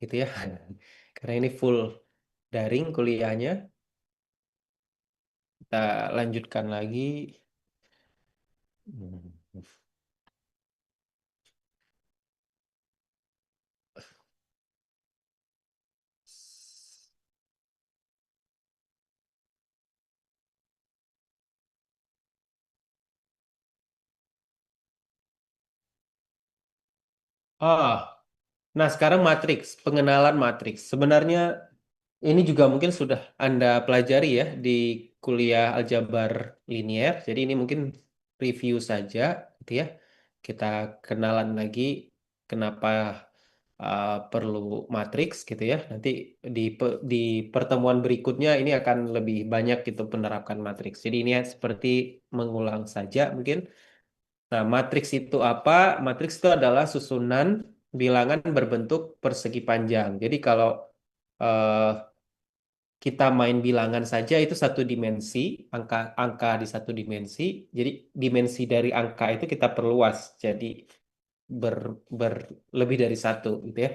gitu ya. Karena ini full daring kuliahnya, kita lanjutkan lagi. Hmm. Ah, nah sekarang matriks, pengenalan matriks. Sebenarnya ini juga mungkin sudah Anda pelajari ya di kuliah aljabar linier. Jadi ini mungkin review saja, gitu ya. Kita kenalan lagi kenapa perlu matriks, gitu ya. Nanti di pertemuan berikutnya ini akan lebih banyak gitu penerapkan matriks. Jadi ini seperti mengulang saja mungkin. Nah, matriks itu apa? Matriks itu adalah susunan bilangan berbentuk persegi panjang. Jadi kalau eh, kita main bilangan saja itu satu dimensi, angka angka di satu dimensi. Jadi dimensi dari angka itu kita perluas. Jadi ber, ber lebih dari satu, gitu ya.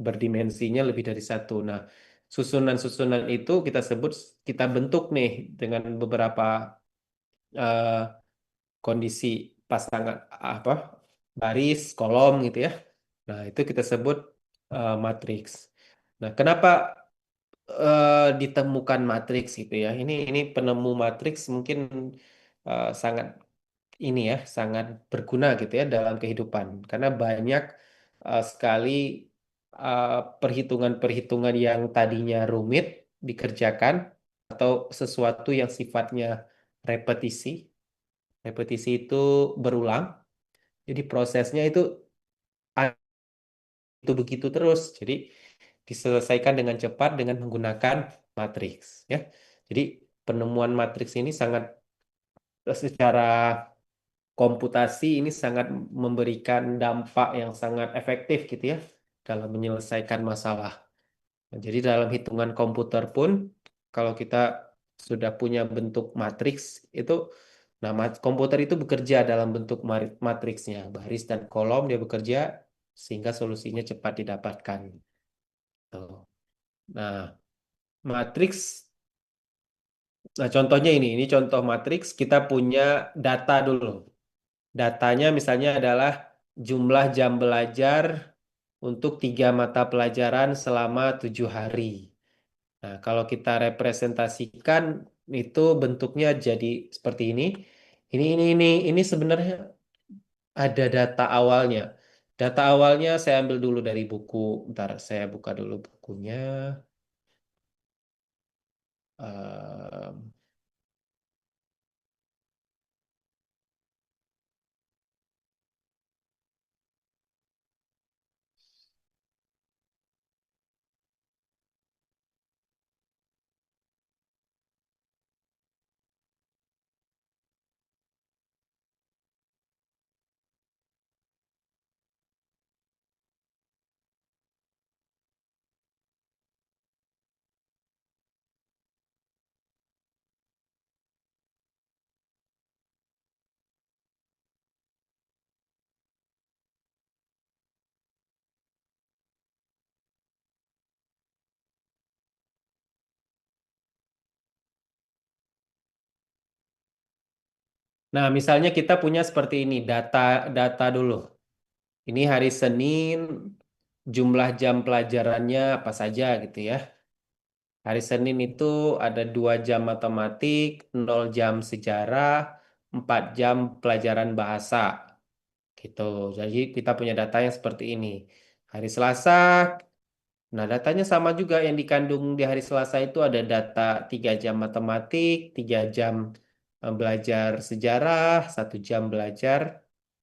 Berdimensinya lebih dari satu. Nah, susunan-susunan itu kita sebut kita bentuk nih dengan beberapa eh, kondisi pasangan apa baris, kolom gitu ya. Nah, itu kita sebut matriks. Nah, kenapa ditemukan matriks gitu ya? Ini penemu matriks mungkin sangat ini ya, sangat berguna gitu ya dalam kehidupan karena banyak sekali uh, perhitungan-perhitungan yang tadinya rumit dikerjakan atau sesuatu yang sifatnya repetisi. Repetisi itu berulang. Jadi prosesnya itu begitu terus. Jadi diselesaikan dengan cepat dengan menggunakan matriks ya. Jadi penemuan matriks ini sangat secara komputasi ini sangat memberikan dampak yang sangat efektif gitu ya dalam menyelesaikan masalah. Nah, jadi dalam hitungan komputer pun kalau kita sudah punya bentuk matriks itu nah komputer itu bekerja dalam bentuk matriksnya, baris dan kolom dia bekerja sehingga solusinya cepat didapatkan. Tuh. Nah, matriks nah contohnya ini contoh matriks kita punya data dulu. Datanya misalnya adalah jumlah jam belajar untuk 3 mata pelajaran selama 7 hari. Nah, kalau kita representasikan itu bentuknya jadi seperti ini. Ini sebenarnya ada data awalnya. Data awalnya saya ambil dulu dari buku. Bentar, saya buka dulu bukunya. Ehm, Nah, misalnya kita punya seperti ini, data dulu. Ini hari Senin, jumlah jam pelajarannya apa saja gitu ya. Hari Senin itu ada 2 jam matematik, 0 jam sejarah, 4 jam pelajaran bahasa gitu. Jadi kita punya data yang seperti ini. Hari Selasa, nah datanya sama juga yang dikandung di hari Selasa itu ada data 3 jam matematik, 3 jam belajar sejarah, 1 jam belajar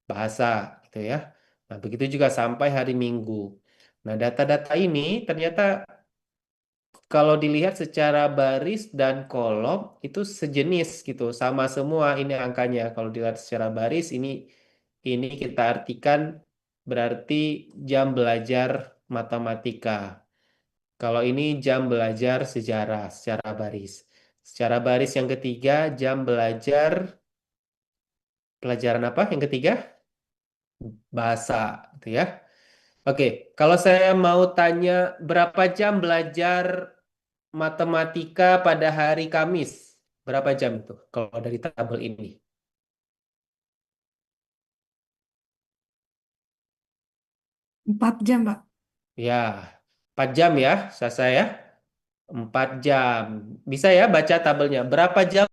bahasa gitu ya. Nah begitu juga sampai hari Minggu. Nah data-data ini ternyata kalau dilihat secara baris dan kolom itu sejenis gitu, sama semua ini angkanya. Kalau dilihat secara baris ini kita artikan berarti jam belajar matematika. Kalau ini jam belajar sejarah secara baris. Secara baris yang ketiga jam belajar pelajaran apa? Yang ketiga bahasa, gitu ya. Oke, kalau saya mau tanya berapa jam belajar matematika pada hari Kamis? Berapa jam itu kalau dari tabel ini? 4 jam, Pak. Ya, 4 jam ya, Sasa ya. 4 jam. Bisa ya baca tabelnya. Berapa jam